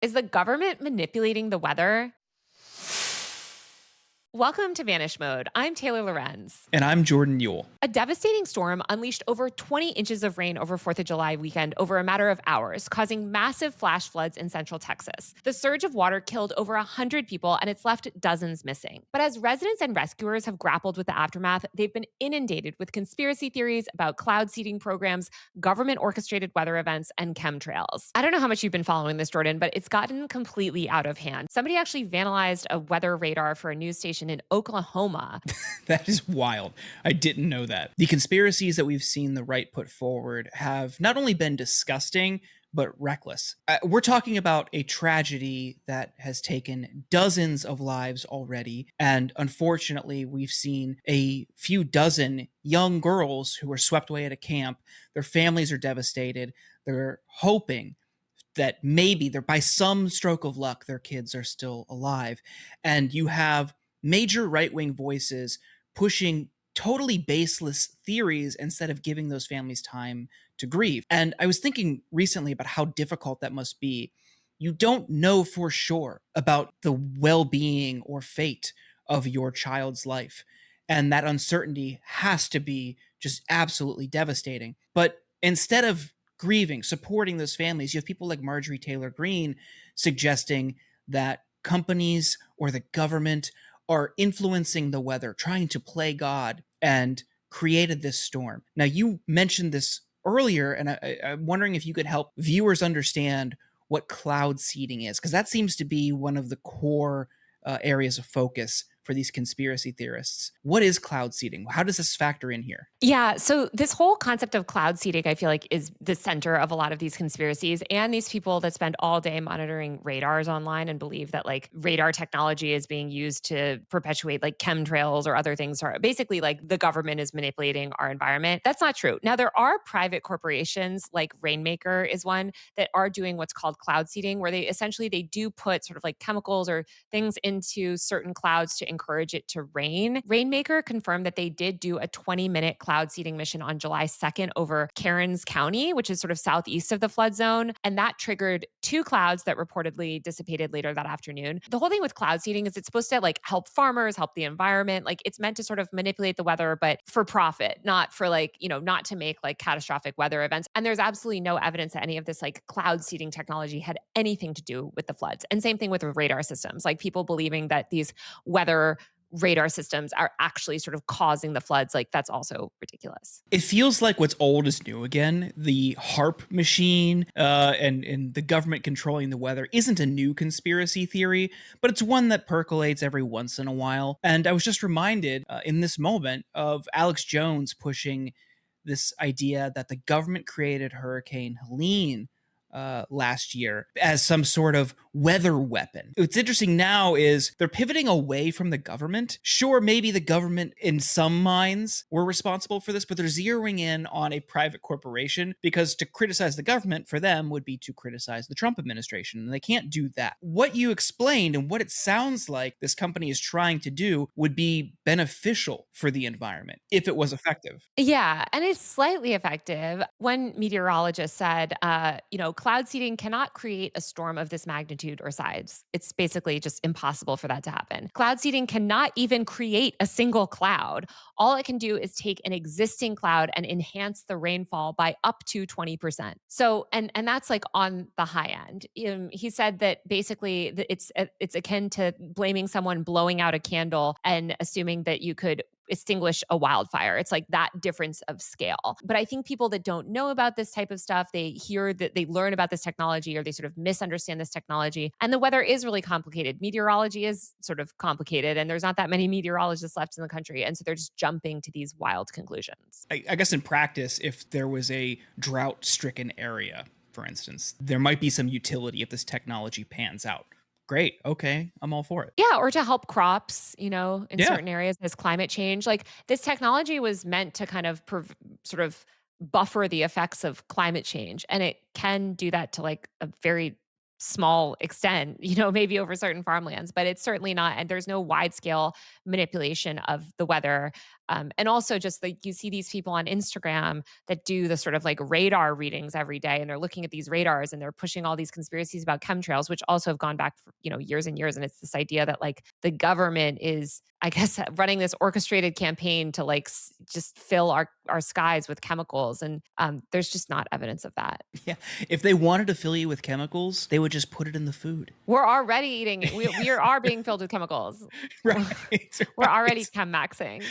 Is the government manipulating the weather? Welcome to Vanish Mode. I'm Taylor Lorenz. And I'm Jordan Uhl. A devastating storm unleashed over 20 inches of rain over 4th of July weekend over a matter of hours, causing massive flash floods in central Texas. The surge of water killed over 100 people and it's left dozens missing. But as residents and rescuers have grappled with the aftermath, they've been inundated with conspiracy theories about cloud seeding programs, government orchestrated weather events, and chemtrails. I don't know how much you've been following this, Jordan, but it's gotten completely out of hand. Somebody actually vandalized a weather radar for a news station in Oklahoma. That is wild. I didn't know that. The conspiracies that we've seen the right put forward have not only been disgusting, but reckless. We're talking about a tragedy that has taken dozens of lives already. And unfortunately, we've seen a few dozen young girls who were swept away at a camp. Their families are devastated. They're hoping that maybe they're by some stroke of luck, their kids are still alive. And you have major right-wing voices pushing totally baseless theories instead of giving those families time to grieve. And I was thinking recently about how difficult that must be. You don't know for sure about the well-being or fate of your child's life. And that uncertainty has to be just absolutely devastating. But instead of grieving, supporting those families, you have people like Marjorie Taylor Greene suggesting that companies or the government are influencing the weather, trying to play God, and created this storm. Now, you mentioned this earlier, and I'm wondering if you could help viewers understand what cloud seeding is, because that seems to be one of the core areas of focus for these conspiracy theorists. What is cloud seeding? How does this factor in here? Yeah. So this whole concept of cloud seeding, I feel like, is the center of a lot of these conspiracies and these people that spend all day monitoring radars online and believe that like radar technology is being used to perpetuate like chemtrails or other things, or basically like the government is manipulating our environment. That's not true. Now, there are private corporations like Rainmaker is one that are doing what's called cloud seeding, where they do put sort of like chemicals or things into certain clouds to encourage it to rain. Rainmaker confirmed that they did do a 20-minute cloud seeding mission on July 2nd over Cairns County, which is sort of southeast of the flood zone. And that triggered two clouds that reportedly dissipated later that afternoon. The whole thing with cloud seeding is it's supposed to like help farmers, help the environment. Like it's meant to sort of manipulate the weather, but for profit, not for like, not to make like catastrophic weather events. And there's absolutely no evidence that any of this like cloud seeding technology had anything to do with the floods. And same thing with radar systems, like people believing that these weather radar systems are actually sort of causing the floods. Like that's also ridiculous. It feels like what's old is new again. The HARP machine and the government controlling the weather isn't a new conspiracy theory, but it's one that percolates every once in a while. And I was just reminded in this moment of Alex Jones pushing this idea that the government created Hurricane Helene last year as some sort of weather weapon. What's interesting now is they're pivoting away from the government. Sure, maybe the government in some minds were responsible for this, but they're zeroing in on a private corporation because to criticize the government for them would be to criticize the Trump administration, and they can't do that. What you explained and what it sounds like this company is trying to do would be beneficial for the environment if it was effective. Yeah, and it's slightly effective. One meteorologist said, cloud seeding cannot create a storm of this magnitude or size. It's basically just impossible for that to happen. Cloud seeding cannot even create a single cloud. All it can do is take an existing cloud and enhance the rainfall by up to 20%. So, and that's like on the high end. He said that basically it's akin to blaming someone blowing out a candle and assuming that you could extinguish a wildfire. It's like that difference of scale. But I think people that don't know about this type of stuff, they hear that they learn about this technology or they sort of misunderstand this technology. And the weather is really complicated. Meteorology is sort of complicated, and there's not that many meteorologists left in the country. And so they're just jumping to these wild conclusions. I guess in practice, if there was a drought stricken area, for instance, there might be some utility if this technology pans out. Great. Okay. I'm all for it. Yeah, or to help crops, in Yeah. certain areas as climate change. Like this technology was meant to kind of sort of buffer the effects of climate change. And it can do that to like a very small extent, maybe over certain farmlands, but it's certainly not. And there's no wide scale manipulation of the weather. And also just like you see these people on Instagram that do the sort of like radar readings every day, and they're looking at these radars and they're pushing all these conspiracies about chemtrails, which also have gone back for, years and years. And it's this idea that like the government is, I guess, running this orchestrated campaign to like just fill our skies with chemicals. And there's just not evidence of that. Yeah. If they wanted to fill you with chemicals, they would just put it in the food. We're already eating it. We are being filled with chemicals. Right. We're already Right. chem maxing.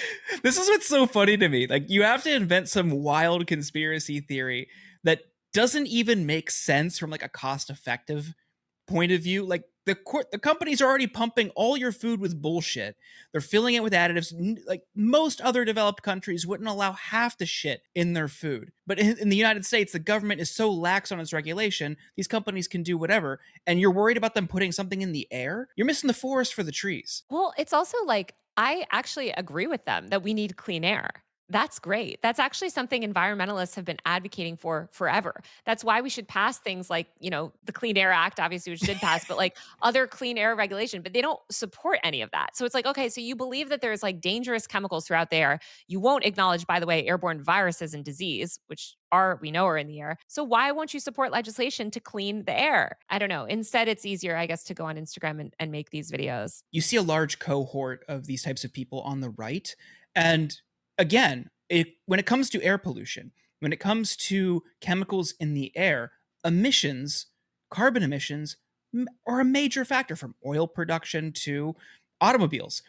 This is what's so funny to me. Like, you have to invent some wild conspiracy theory that doesn't even make sense from like a cost effective point of view. Like, the companies are already pumping all your food with bullshit. They're filling it with additives. Like, most other developed countries wouldn't allow half the shit in their food. But in the United States, the government is so lax on its regulation, these companies can do whatever. And you're worried about them putting something in the air? You're missing the forest for the trees. Well, it's also like I actually agree with them that we need clean air. That's great. That's actually something environmentalists have been advocating for forever. That's why we should pass things like, the Clean Air Act, obviously, which did pass, but like other clean air regulation, but they don't support any of that. So it's like, okay, so you believe that there's like dangerous chemicals throughout the air. You won't acknowledge, by the way, airborne viruses and disease, which we know are in the air. So why won't you support legislation to clean the air? I don't know. Instead, it's easier, I guess, to go on Instagram and make these videos. You see a large cohort of these types of people on the right. And again, when it comes to air pollution, when it comes to chemicals in the air, emissions, carbon emissions, are a major factor, from oil production to automobiles.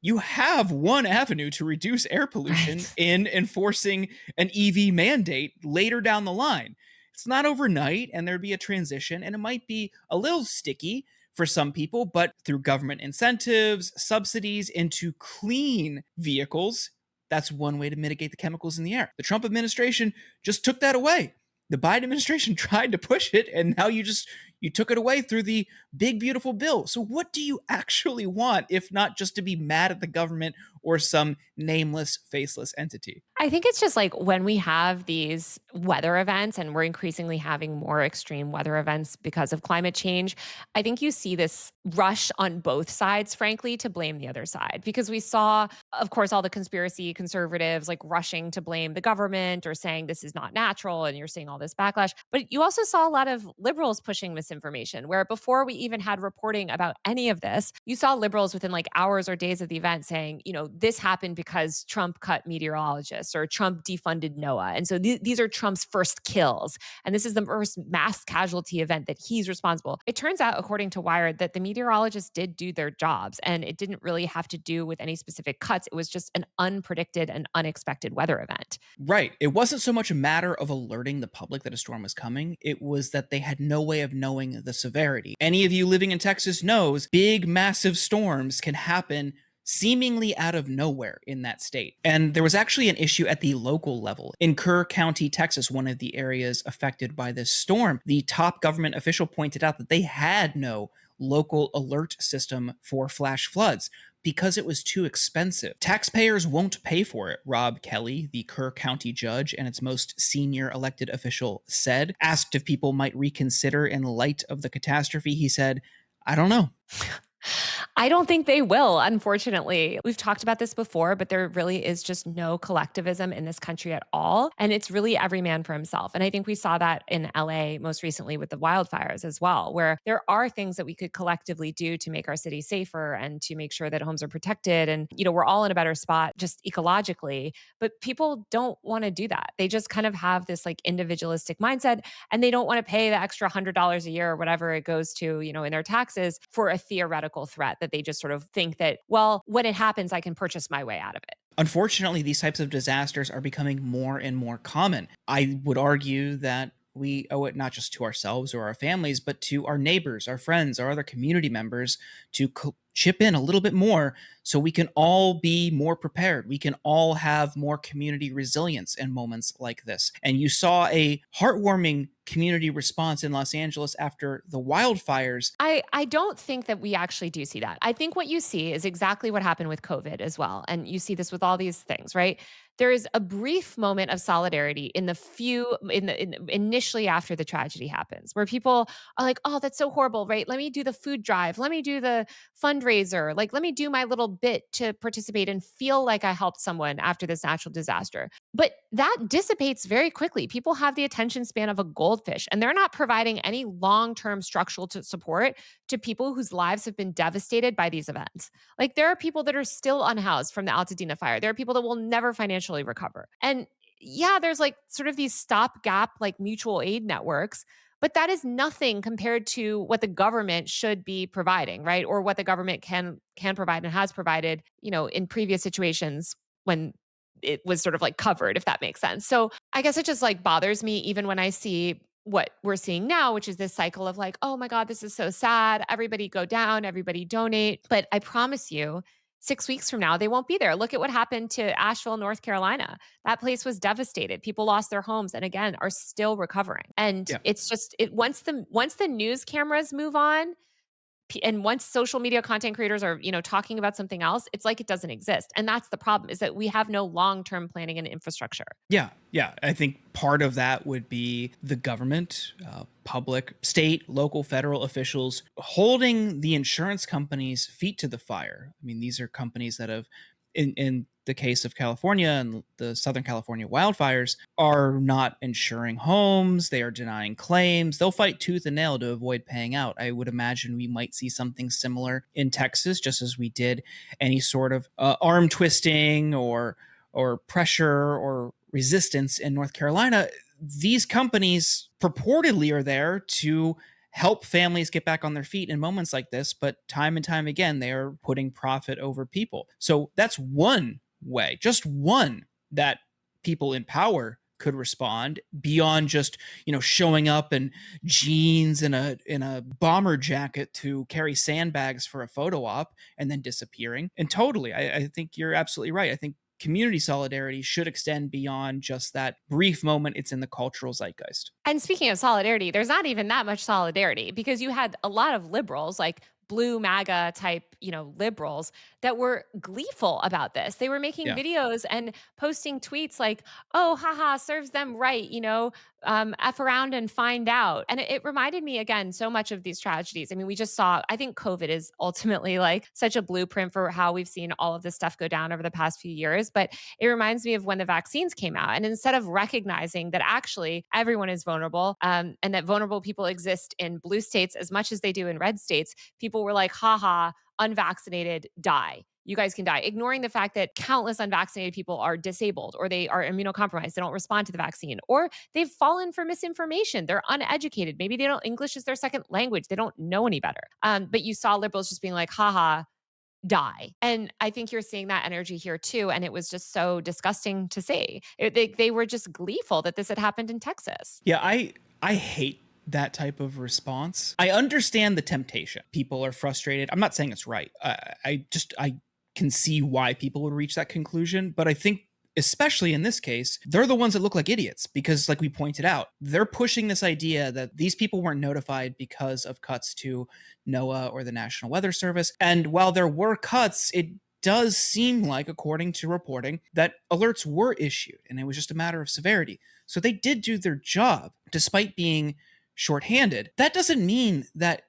You have one avenue to reduce air pollution Right. in enforcing an EV mandate later down the line. It's not overnight, and there'd be a transition, and it might be a little sticky for some people, but through government incentives, subsidies into clean vehicles, that's one way to mitigate the chemicals in the air. The Trump administration just took that away. The Biden administration tried to push it, and now you took it away through the big beautiful bill. So what do you actually want, if not just to be mad at the government or some nameless, faceless entity? I think it's just like when we have these weather events, and we're increasingly having more extreme weather events because of climate change, I think you see this rush on both sides, frankly, to blame the other side. Because we saw, of course, all the conspiracy conservatives like rushing to blame the government or saying this is not natural, and you're seeing all this backlash. But you also saw a lot of liberals pushing misinformation, where before we even had reporting about any of this, you saw liberals within like hours or days of the event saying, this happened because Trump cut meteorologists or Trump defunded NOAA. And so these are Trump's first kills. And this is the first mass casualty event that he's responsible. It turns out, according to Wired, that the meteorologists did do their jobs, and it didn't really have to do with any specific cuts. It was just an unpredicted and unexpected weather event. Right. It wasn't so much a matter of alerting the public that a storm was coming. It was that they had no way of knowing the severity. Any of you living in Texas knows big, massive storms can happen seemingly out of nowhere in that state. And there was actually an issue at the local level. In Kerr County, Texas, one of the areas affected by this storm, the top government official pointed out that they had no local alert system for flash floods because it was too expensive. Taxpayers won't pay for it, Rob Kelly, the Kerr County judge and its most senior elected official, said. Asked if people might reconsider in light of the catastrophe, he said, "I don't know." I don't think they will, unfortunately. We've talked about this before, but there really is just no collectivism in this country at all. And it's really every man for himself. And I think we saw that in LA most recently with the wildfires as well, where there are things that we could collectively do to make our city safer and to make sure that homes are protected. And, we're all in a better spot just ecologically, but people don't want to do that. They just kind of have this like individualistic mindset, and they don't want to pay the extra $100 a year or whatever it goes to, in their taxes for a theoretical threat that they just sort of think that, well, when it happens, I can purchase my way out of it. Unfortunately, these types of disasters are becoming more and more common. I would argue that we owe it not just to ourselves or our families, but to our neighbors, our friends, our other community members to chip in a little bit more so we can all be more prepared. We can all have more community resilience in moments like this. And you saw a heartwarming community response in Los Angeles after the wildfires. I don't think that we actually do see that. I think what you see is exactly what happened with COVID as well. And you see this with all these things, right? there is a brief moment of solidarity in the few in initially after the tragedy happens, where people are like, "Oh, that's so horrible, right? Let me do the food drive. Let me do the fundraiser. Like, let me do my little bit to participate and feel like I helped someone after this natural disaster." But that dissipates very quickly. People have the attention span of a goldfish, and they're not providing any long-term structural support to people whose lives have been devastated by these events. Like, there are people that are still unhoused from the Altadena fire. There are people that will never financially recover. And yeah, there's like sort of these stopgap like mutual aid networks, but that is nothing compared to what the government should be providing, right? Or what the government can provide and has provided, in previous situations when it was sort of like covered, if that makes sense. So I guess it just like bothers me even when I see what we're seeing now, which is this cycle of like, oh my God, this is so sad. Everybody go down, everybody donate. But I promise you, 6 weeks from now, they won't be there. Look at what happened to Asheville, North Carolina. That place was devastated. People lost their homes and again are still recovering. And Yeah. it's just it once the news cameras move on, and once social media content creators are, talking about something else, it's like it doesn't exist. And that's the problem, is that we have no long-term planning and infrastructure. Yeah, yeah. I think part of that would be the government, public, state, local, federal officials holding the insurance companies' feet to the fire. I mean, these are companies that have, in the case of California and the Southern California wildfires, are not insuring homes. They are denying claims. They'll fight tooth and nail to avoid paying out. I would imagine we might see something similar in Texas, just as we did any sort of arm twisting or pressure or resistance in North Carolina. These companies purportedly are there to help families get back on their feet in moments like this, but time and time again, they are putting profit over people. So that's one way, just one, that people in power could respond beyond just showing up in jeans and a bomber jacket to carry sandbags for a photo op and then disappearing. And totally, I think you're absolutely right. I think community solidarity should extend beyond just that brief moment it's in the cultural zeitgeist. And speaking of solidarity, there's not even that much solidarity because you had a lot of liberals, like blue MAGA type, liberals that were gleeful about this. They were making Yeah. videos and posting tweets like, oh, haha, serves them right, F around and find out. And it reminded me again so much of these tragedies. I mean, we just saw, I think COVID is ultimately like such a blueprint for how we've seen all of this stuff go down over the past few years. But it reminds me of when the vaccines came out. And instead of recognizing that actually everyone is vulnerable, and that vulnerable people exist in blue states as much as they do in red states, people were like, haha, unvaccinated die. You guys can die, ignoring the fact that countless unvaccinated people are disabled or they are immunocompromised. They don't respond to the vaccine or they've fallen for misinformation. They're uneducated. Maybe they don't, English is their second language. They don't know any better. But you saw liberals just being like, haha, die. And I think you're seeing that energy here too. And it was just so disgusting to see. They were just gleeful that this had happened in Texas. Yeah, I hate that type of response. I understand the temptation. People are frustrated. I'm not saying it's right. I can see why people would reach that conclusion, but I think especially in this case, they're the ones that look like idiots because like we pointed out, they're pushing this idea that these people weren't notified because of cuts to NOAA or the National Weather Service. And while there were cuts, it does seem like, according to reporting, that alerts were issued and it was just a matter of severity. So they did do their job despite being shorthanded. That doesn't mean that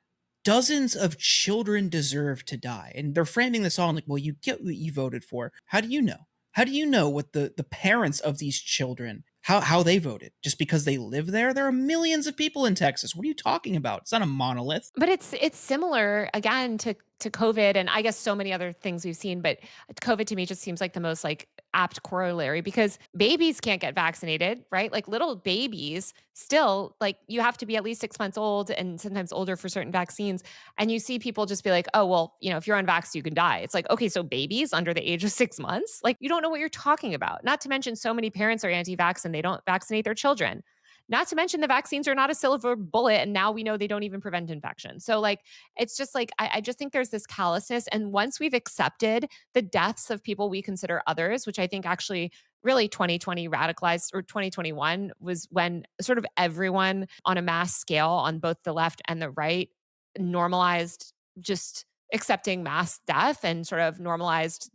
dozens of children deserve to die. And they're framing this all like, well, you get what you voted for. How do you know? How do you know what the parents of these children, how they voted? Just because they live there? There are millions of people in Texas. What are you talking about? It's not a monolith. But it's similar again to COVID and I guess so many other things we've seen, but COVID to me just seems like the most like apt corollary because babies can't get vaccinated, right? Like little babies still like you have to be at least 6 months old and sometimes older for certain vaccines. And you see people just be like, oh, well, if you're unvaxxed, you can die. It's like, okay, so babies under the age of 6 months, like you don't know what you're talking about. Not to mention so many parents are anti-vax and they don't vaccinate their children. Not to mention the vaccines are not a silver bullet. And now we know they don't even prevent infection. So, like, it's just like, I just think there's this callousness. And once we've accepted the deaths of people we consider others, which I think actually really 2020 radicalized, or 2021 was when sort of everyone on a mass scale on both the left and the right normalized just accepting mass death and sort of normalized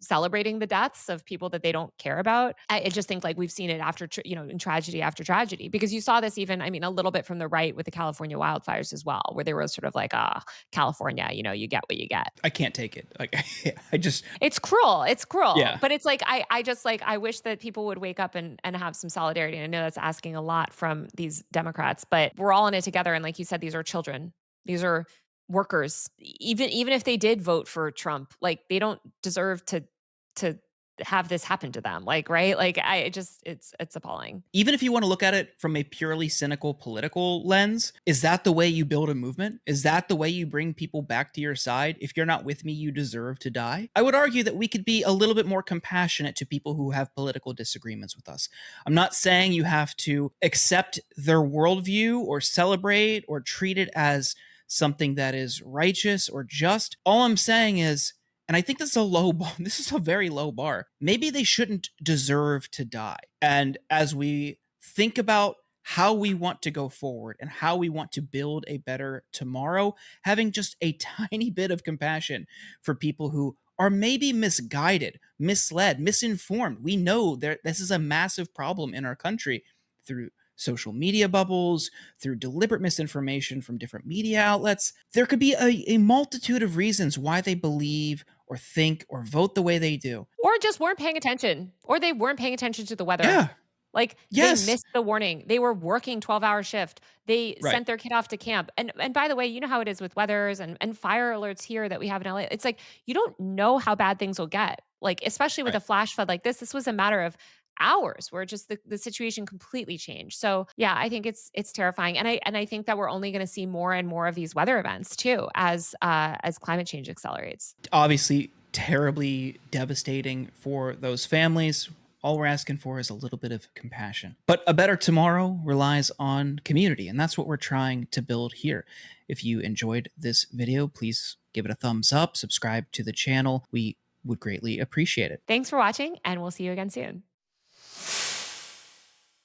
celebrating the deaths of people that they don't care about. I just think like we've seen it after, in tragedy after tragedy, because you saw this even, I mean, a little bit from the right with the California wildfires as well, where they were sort of like, California, you get what you get. I can't take it. Like, I just, It's cruel. It's cruel. yeah. But it's like I just like I wish that people would wake up and have some solidarity. And I know that's asking a lot from these Democrats, but we're all in it together. And like you said, these are children. These are workers. Even if they did vote for Trump, like they don't deserve to have this happen to them. Like, right? Like it's appalling. Even if you want to look at it from a purely cynical political lens, is that the way you build a movement? Is that the way you bring people back to your side? If you're not with me, you deserve to die. I would argue that we could be a little bit more compassionate to people who have political disagreements with us. I'm not saying you have to accept their worldview or celebrate or treat it as something that is righteous or just. All I'm saying is, and I think this is a low bar. This is a very low bar. Maybe they shouldn't deserve to die. And as we think about how we want to go forward and how we want to build a better tomorrow, having just a tiny bit of compassion for people who are maybe misguided, misled, misinformed. We know this is a massive problem in our country through social media bubbles, through deliberate misinformation from different media outlets. There could be a multitude of reasons why they believe or think or vote the way they do. Or just weren't paying attention, or they weren't paying attention to the weather. Yeah. Like, they Yes. missed the warning. They were working 12-hour shift. They Right. sent their kid off to camp. And by the way, you know how it is with weathers and fire alerts here that we have in LA. It's like, you don't know how bad things will get. Like, especially with Right. a flash flood like this was a matter of hours where just the situation completely changed. So, yeah, I think it's terrifying. And I think that we're only gonna see more and more of these weather events too as climate change accelerates. Obviously, terribly devastating for those families. All we're asking for is a little bit of compassion. But a better tomorrow relies on community, and that's what we're trying to build here. If you enjoyed this video, please give it a thumbs up, subscribe to the channel. We would greatly appreciate it. Thanks for watching, and we'll see you again soon.